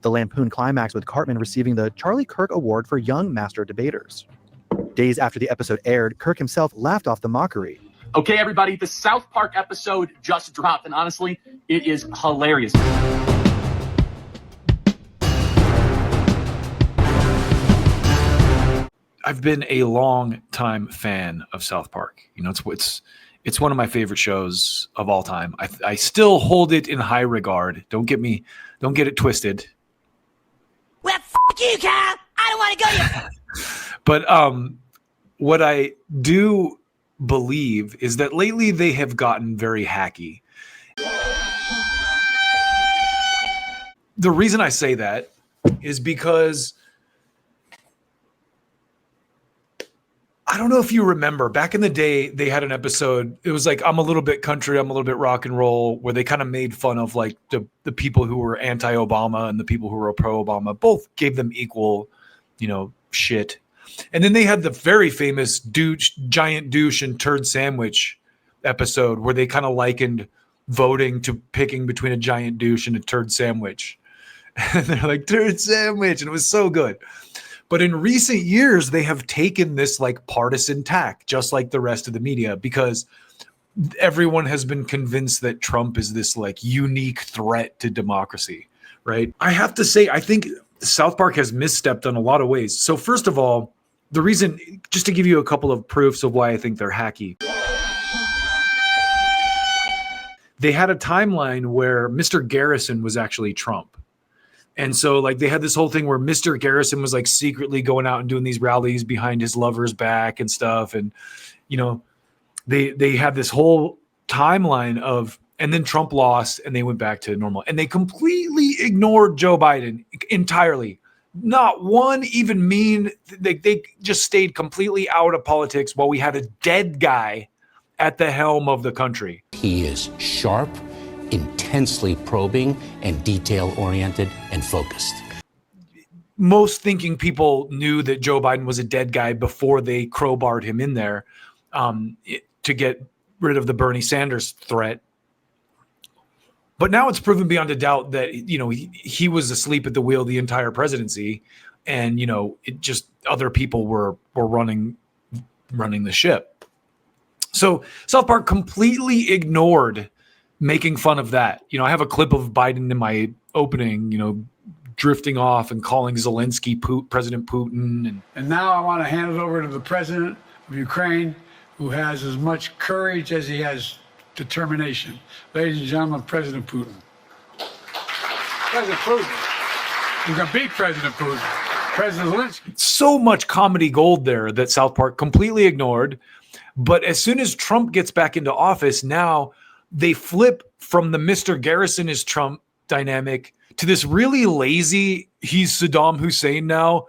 The Lampoon climaxed with Cartman receiving the Charlie Kirk Award for Young Master Debaters. Days after the episode aired, Kirk himself laughed off the mockery. Okay, everybody, the South Park episode just dropped, and honestly, it is hilarious. I've been a long time fan of South Park. You know, it's one of my favorite shows of all time. I still hold it in high regard. Don't get it twisted. Well, fuck you, Kyle. I don't want to go to But what I do believe is that lately they have gotten very hacky. The reason I say that is because I don't know if you remember back in the day, they had an episode. It was like, I'm a little bit country, I'm a little bit rock and roll, where they kind of made fun of like the people who were anti-Obama and the people who were pro-Obama, both gave them equal, shit. And then they had the very famous giant douche and turd sandwich episode where they kind of likened voting to picking between a giant douche and a turd sandwich. And they're like, turd sandwich. And it was so good. But in recent years, they have taken this like partisan tack, just like the rest of the media, because everyone has been convinced that Trump is this like unique threat to democracy, right? I have to say, I think South Park has misstepped in a lot of ways. So first of all, the reason, just to give you a couple of proofs of why I think they're hacky. They had a timeline where Mr. Garrison was actually Trump. And so like they had this whole thing where Mr. Garrison was like secretly going out and doing these rallies behind his lover's back and stuff. And, they had this whole timeline of, and then Trump lost and they went back to normal. And they completely ignored Joe Biden entirely. Not one even mean. They just stayed completely out of politics while we had a dead guy at the helm of the country. He is sharp, intensely probing, and detail-oriented and focused. Most thinking people knew that Joe Biden was a dead guy before they crowbarred him in there to get rid of the Bernie Sanders threat. But now it's proven beyond a doubt that, he was asleep at the wheel the entire presidency. And, it just other people were running the ship. So South Park completely ignored making fun of that. I have a clip of Biden in my opening, drifting off and calling Zelensky President Putin. And now I want to hand it over to the president of Ukraine, who has as much courage as he has determination. Ladies and gentlemen, President Putin. President Putin. You can beat President Putin. President Zelensky. So much comedy gold there that South Park completely ignored. But as soon as Trump gets back into office, now they flip from the Mr. Garrison is Trump dynamic to this really lazy, he's Saddam Hussein now.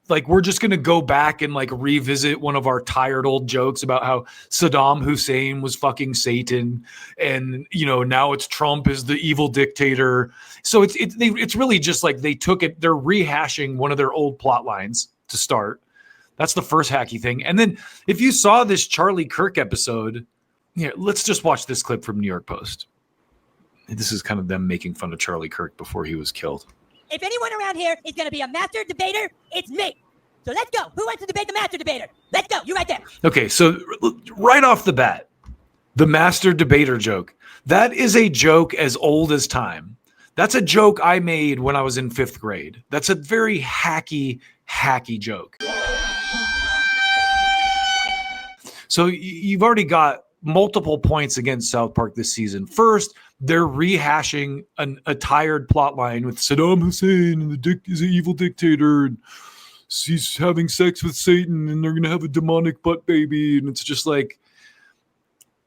Like, we're just going to go back and like revisit one of our tired old jokes about how Saddam Hussein was fucking Satan. And, now it's Trump is the evil dictator. So it's really just like they took it. They're rehashing one of their old plot lines to start. That's the first hacky thing. And then if you saw this Charlie Kirk episode, here, let's just watch this clip from New York Post. This is kind of them making fun of Charlie Kirk before he was killed. If anyone around here is going to be a master debater, it's me. So let's go. Who wants to debate the master debater? Let's go. You right there. Okay, so right off the bat, the master debater joke. That is a joke as old as time. That's a joke I made when I was in 5th grade. That's a very hacky joke. So you've already got multiple points against South Park this season. First, they're rehashing a tired plot line with Saddam Hussein and is an evil dictator and he's having sex with Satan and they're going to have a demonic butt baby. And it's just like,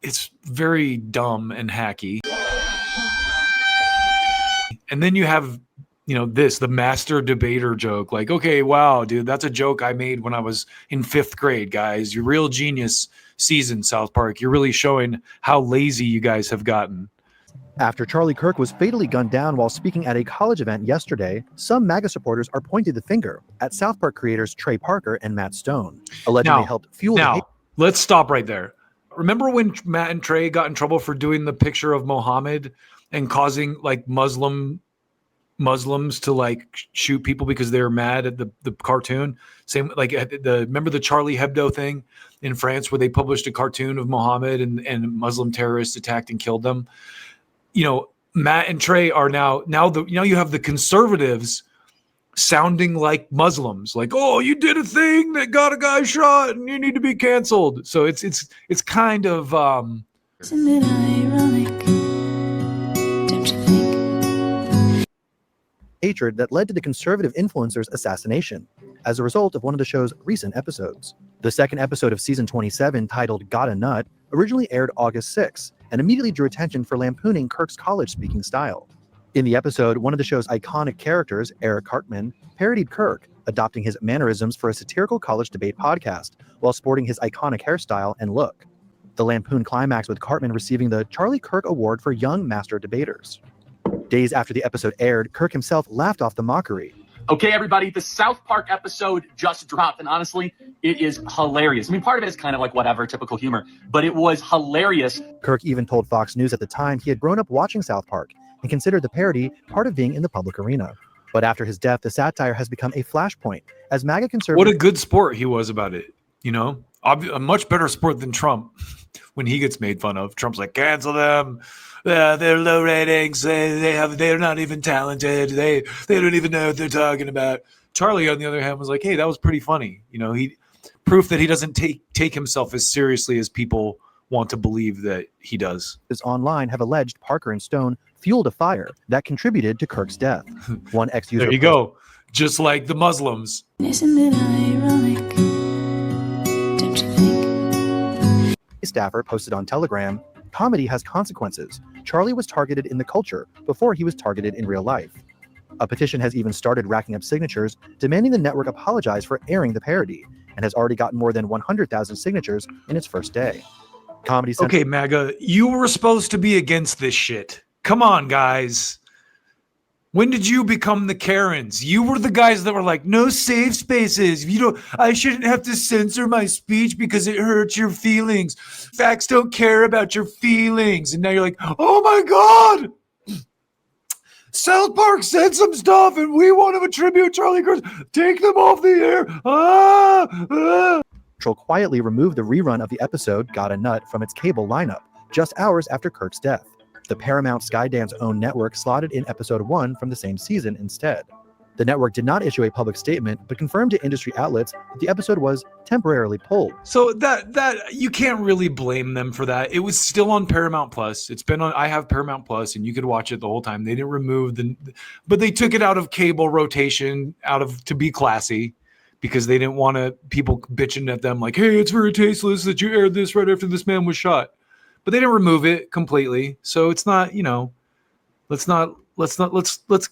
it's very dumb and hacky. And then you have, the master debater joke. Like, okay, wow, dude, that's a joke I made when I was in 5th grade, guys. You're real genius season, South Park. You're really showing how lazy you guys have gotten. After Charlie Kirk was fatally gunned down while speaking at a college event yesterday, some MAGA supporters are pointing the finger at South Park creators Trey Parker and Matt Stone, alleging they helped fuel the hate. Let's stop right there. Remember when Matt and Trey got in trouble for doing the picture of Muhammad and causing like Muslim Muslims to like shoot people because they were mad at the cartoon. Same like remember the Charlie Hebdo thing in France where they published a cartoon of Muhammad and Muslim terrorists attacked and killed them. You know, Matt and Trey are now you have the conservatives sounding like Muslims, like, oh, you did a thing that got a guy shot and you need to be canceled. So it's kind of Isn't it ironic? Don't you think? Hatred that led to the conservative influencer's assassination as a result of one of the show's recent episodes. The second episode of season 27, titled Got a Nut, originally aired August 6 and immediately drew attention for lampooning Kirk's college speaking style. In the episode, one of the show's iconic characters, Eric Cartman, parodied Kirk, adopting his mannerisms for a satirical college debate podcast while sporting his iconic hairstyle and look. The lampoon climaxed with Cartman receiving the Charlie Kirk Award for Young Master Debaters. Days after the episode aired, Kirk himself laughed off the mockery. Okay, everybody, the South Park episode just dropped, and honestly, it is hilarious. I mean, part of it is kind of like whatever, typical humor, but it was hilarious. Kirk even told Fox News at the time he had grown up watching South Park and considered the parody part of being in the public arena. But after his death, the satire has become a flashpoint as MAGA conservatives... What a good sport he was about it, you know? A much better sport than Trump when he gets made fun of. Trump's like, cancel them. They're low ratings. They're not even talented. They don't even know what they're talking about. Charlie, on the other hand, was like, hey, that was pretty funny. You know, he proof that he doesn't take himself as seriously as people want to believe that he does. Online have alleged Parker and Stone fueled a fire that contributed to Kirk's death. One ex-user... There you go. Just like the Muslims. Isn't it ironic? Don't you think? A staffer posted on Telegram, "Comedy has consequences. Charlie was targeted in the culture before he was targeted in real life." A petition has even started racking up signatures demanding the network apologize for airing the parody and has already gotten more than 100,000 signatures in its first day. Comedy Central... Okay, MAGA, you were supposed to be against this shit. Come on, guys. When did you become the Karens? You were the guys that were like, no safe spaces. I shouldn't have to censor my speech because it hurts your feelings. Facts don't care about your feelings. And now you're like, oh my God. South Park said some stuff and we want to attribute Charlie Kirk. Take them off the air. Quietly removed the rerun of the episode Got a Nut from its cable lineup just hours after Kirk's death. The Paramount Skydance owned network slotted in episode 1 from the same season instead. The network did not issue a public statement, but confirmed to industry outlets that the episode was temporarily pulled. So that you can't really blame them for that. It was still on Paramount Plus. It's been on. I have Paramount Plus, and you could watch it the whole time. They didn't remove but they took it out of cable rotation, to be classy, because they didn't want people bitching at them like, hey, it's very tasteless that you aired this right after this man was shot. But they didn't remove it completely. So it's not, let's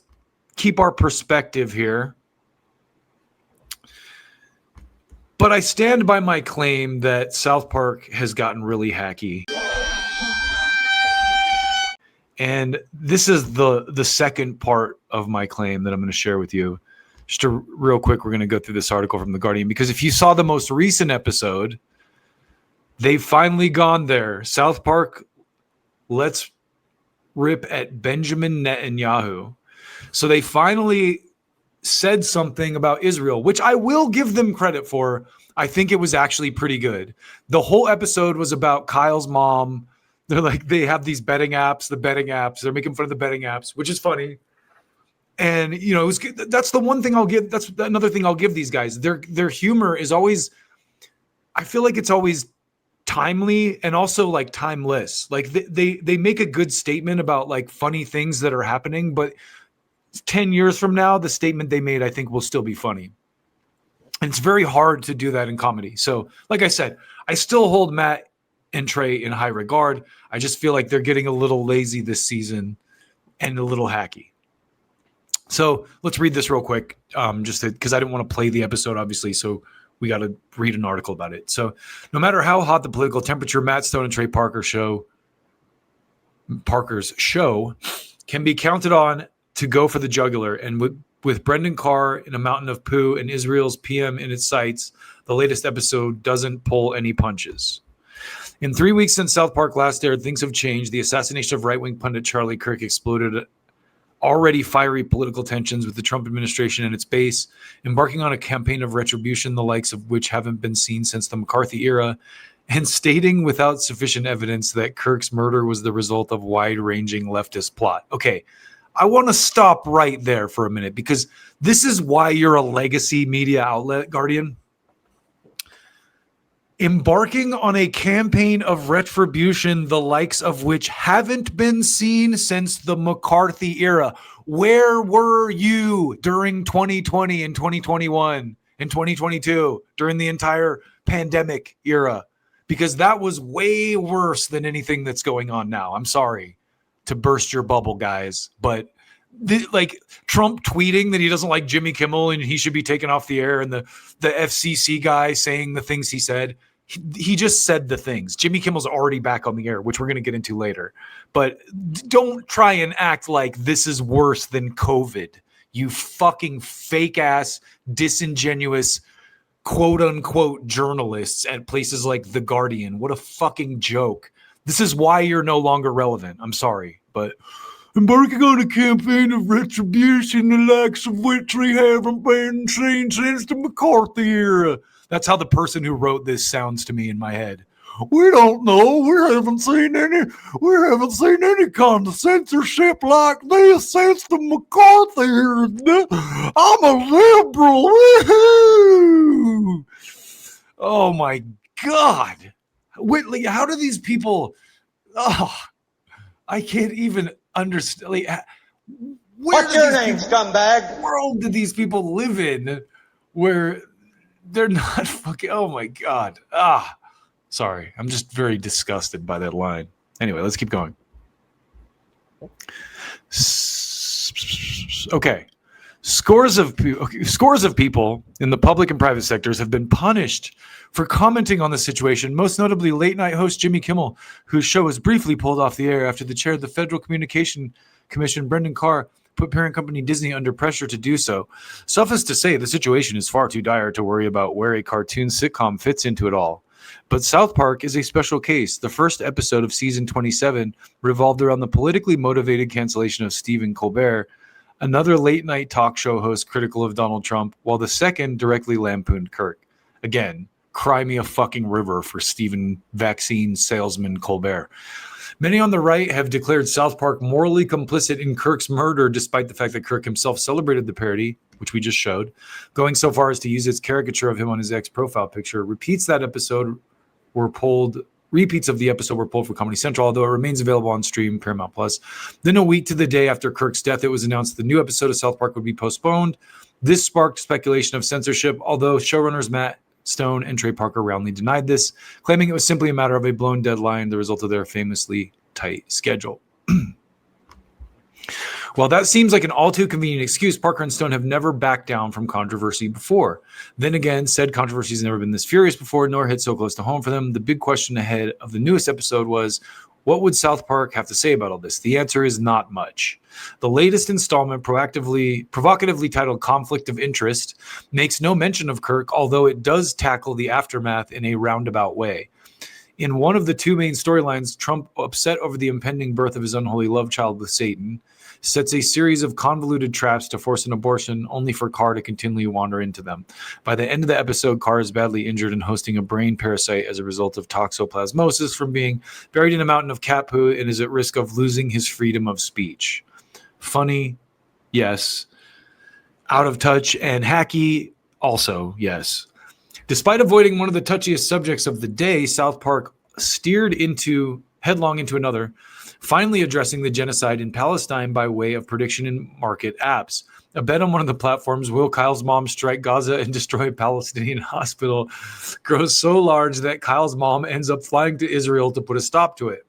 keep our perspective here. But I stand by my claim that South Park has gotten really hacky. And this is the second part of my claim that I'm going to share with you. Just real quick, we're going to go through this article from The Guardian, because if you saw the most recent episode, they've finally gone there. South Park, let's rip at Benjamin Netanyahu. So they finally said something about Israel, which I will give them credit for. I think it was actually pretty good. The whole episode was about Kyle's mom. They're like, they have these betting apps, they're making fun of the betting apps, which is funny. And, it was good. That's the one thing I'll give. That's another thing I'll give these guys. Their humor is always, I feel like it's always timely and also like timeless. Like they make a good statement about like funny things that are happening, but 10 years from now, the statement they made, I think, will still be funny. And it's very hard to do that in comedy. So like I said, I still hold Matt and Trey in high regard. I just feel like they're getting a little lazy this season and a little hacky. So let's read this real quick, just because I didn't want to play the episode, obviously. So we got to read an article about it. So no matter how hot the political temperature, Matt Stone and Trey Parker's show can be counted on to go for the jugular. And with Brendan Carr in a mountain of poo and Israel's PM in its sights, the latest episode doesn't pull any punches. In 3 weeks since South Park last aired, things have changed. The assassination of right-wing pundit Charlie Kirk exploded already fiery political tensions with the Trump administration and its base, embarking on a campaign of retribution, the likes of which haven't been seen since the McCarthy era, and stating without sufficient evidence that Kirk's murder was the result of wide-ranging leftist plot. Okay, I want to stop right there for a minute, because this is why you're a legacy media outlet, Guardian. Embarking on a campaign of retribution, the likes of which haven't been seen since the McCarthy era. Where were you during 2020 and 2021 and 2022 during the entire pandemic era? Because that was way worse than anything that's going on now. I'm sorry to burst your bubble, guys, but like Trump tweeting that he doesn't like Jimmy Kimmel and he should be taken off the air, and the FCC guy saying the things he said. He just said the things. Jimmy Kimmel's already back on the air, which we're going to get into later. But don't try and act like this is worse than COVID. You fucking fake ass, disingenuous, quote unquote journalists at places like The Guardian. What a fucking joke. This is why you're no longer relevant. I'm sorry, but embarking on a campaign of retribution, the likes of which we haven't been seen since the McCarthy era. That's how the person who wrote this sounds to me in my head. We don't know. We haven't seen any kind of censorship like this since the McCarthy era. I'm a liberal. Woo-hoo! Oh my God. Whitley, how do these people... Oh, I can't even understand. Like, what's your name, scumbag? What world do these people live in where they're not fucking... Oh my God. Sorry. I'm just very disgusted by that line. Anyway, let's keep going. Okay. Scores of people in the public and private sectors have been punished for commenting on the situation, most notably late-night host Jimmy Kimmel, whose show was briefly pulled off the air after the chair of the Federal Communication Commission, Brendan Carr, put parent company Disney under pressure to do so. Suffice to say, the situation is far too dire to worry about where a cartoon sitcom fits into it all. But South Park is a special case. The first episode of season 27 revolved around the politically motivated cancellation of Stephen Colbert, another late-night talk show host critical of Donald Trump, while the second directly lampooned Kirk. Again, cry me a fucking river for Stephen vaccine salesman Colbert. Many on the right have declared South Park morally complicit in Kirk's murder, despite the fact that Kirk himself celebrated the parody, which we just showed, going so far as to use its caricature of him on his ex-profile picture. Repeats of the episode were pulled for Comedy Central, although it remains available on stream Paramount Plus. Then a week to the day after Kirk's death, it was announced the new episode of South Park would be postponed. This sparked speculation of censorship, although showrunners Matt Stone and Trey Parker roundly denied this, claiming it was simply a matter of a blown deadline, the result of their famously tight schedule. While that seems like an all too convenient excuse, Parker and Stone have never backed down from controversy before. Then again, said controversy has never been this furious before, nor hit so close to home for them. The big question ahead of the newest episode was, what would South Park have to say about all this? The answer is not much. The latest installment, provocatively titled Conflict of Interest, makes no mention of Kirk, although it does tackle the aftermath in a roundabout way. In one of the two main storylines, Trump, upset over the impending birth of his unholy love child with Satan, sets a series of convoluted traps to force an abortion, only for Carr to continually wander into them. By the end of the episode, Carr is badly injured and hosting a brain parasite as a result of toxoplasmosis from being buried in a mountain of cat poo, and is at risk of losing his freedom of speech. Funny, yes. Out of touch and hacky, also, yes. Despite avoiding one of the touchiest subjects of the day, South Park steered headlong into another, finally addressing the genocide in Palestine by way of prediction and market apps. A bet on one of the platforms, will Kyle's mom strike Gaza and destroy a Palestinian hospital, grows so large that Kyle's mom ends up flying to Israel to put a stop to it.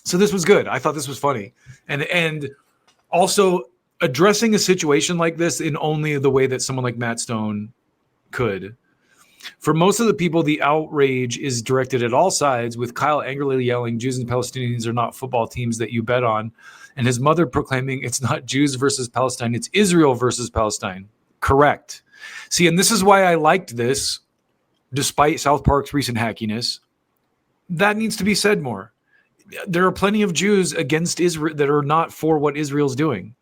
So this was good. I thought this was funny. And also addressing a situation like this in only the way that someone like Matt Stone could. For most of the people, the outrage is directed at all sides, with Kyle angrily yelling, Jews and Palestinians are not football teams that you bet on, and his mother proclaiming it's not Jews versus Palestine, it's Israel versus Palestine. Correct. See, and this is why I liked this, despite South Park's recent hackiness. That needs to be said more. There are plenty of Jews against Israel that are not for what Israel's doing.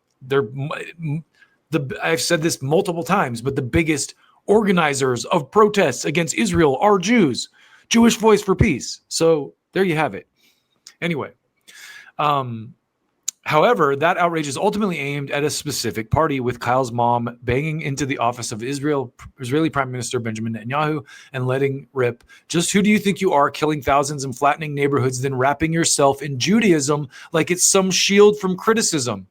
I've said this multiple times, but the biggest organizers of protests against Israel are Jews. Jewish Voice for Peace. So there you have it. Anyway, however, that outrage is ultimately aimed at a specific party, with Kyle's mom banging into the office of Israeli Prime Minister Benjamin Netanyahu and letting rip, "Just who do you think you are, killing thousands and flattening neighborhoods, then wrapping yourself in Judaism like it's some shield from criticism?"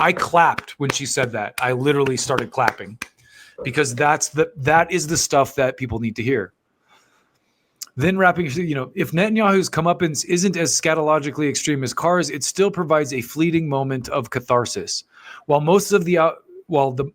I clapped when she said that. I literally started clapping because that is the stuff that people need to hear. Then wrapping, if Netanyahu's comeuppance isn't as scatologically extreme as Carr's, it still provides a fleeting moment of catharsis. While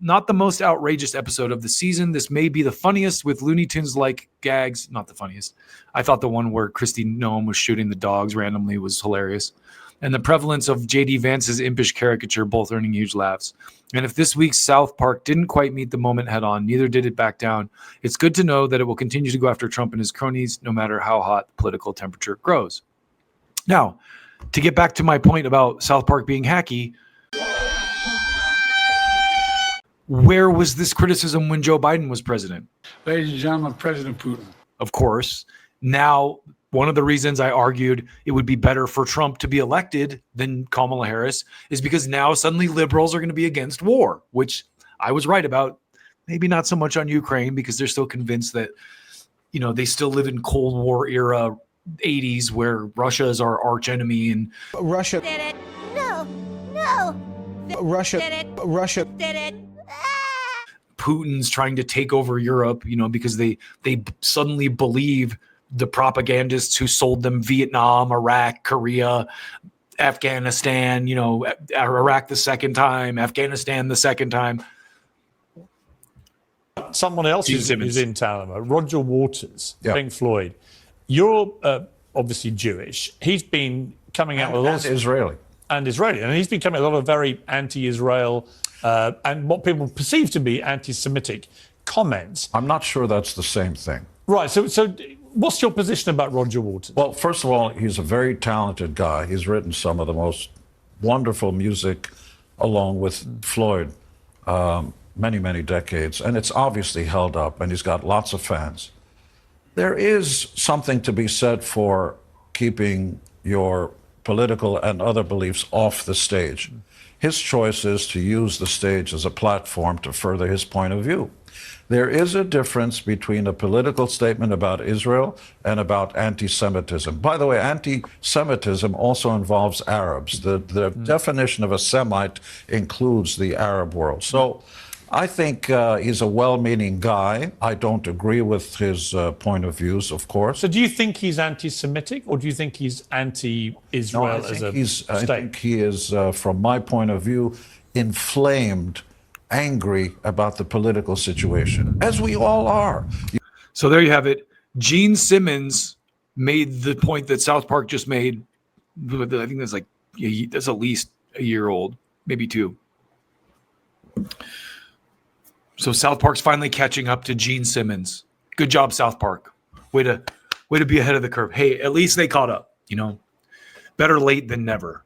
not the most outrageous episode of the season, this may be the funniest, with Looney Tunes-like gags. Not the funniest. I thought the one where Christy Noem was shooting the dogs randomly was hilarious. And the prevalence of J.D. Vance's impish caricature both earning huge laughs. And if this week's South Park didn't quite meet the moment head on, neither did it back down. It's good to know that it will continue to go after Trump and his cronies, no matter how hot the political temperature grows. Now, to get back to my point about South Park being hacky, where was this criticism when Joe Biden was president? Ladies and gentlemen, President Putin. Of course. Now, one of the reasons I argued it would be better for Trump to be elected than Kamala Harris is because now suddenly liberals are going to be against war, which I was right about. Maybe not so much on Ukraine because they're still convinced that, they still live in Cold War era 80s where Russia is our arch enemy and Russia Did it? No. Russia Did it? Russia Did it? Putin's trying to take over Europe, because they suddenly believe the propagandists who sold them Vietnam, Iraq, Korea, Afghanistan, Iraq the second time, Afghanistan the second time. Someone else is in town, Roger Waters, Pink Floyd. You're obviously Jewish. He's been coming out with a lot of Israeli. And he's been coming out with a lot of very anti-Israel and what people perceive to be anti-Semitic comments. I'm not sure that's the same thing. Right. So what's your position about Roger Waters? Well, first of all, he's a very talented guy. He's written some of the most wonderful music along with Floyd, many, many decades. And it's obviously held up, and he's got lots of fans. There is something to be said for keeping your political and other beliefs off the stage. His choice is to use the stage as a platform to further his point of view. There is a difference between a political statement about Israel and about anti-Semitism. By the way, anti-Semitism also involves Arabs. The definition of a Semite includes the Arab world. So I think he's a well-meaning guy. I don't agree with his point of views, of course. So do you think he's anti-Semitic, or do you think he's anti-Israel I think he is, from my point of view, inflamed, angry about the political situation, as we all are. So there you have it. Gene Simmons made the point that South Park just made. I think that's at least a year old, maybe two. So South Park's finally catching up to Gene Simmons. Good job, South Park. Way to be ahead of the curve. Hey, at least they caught up, Better late than never.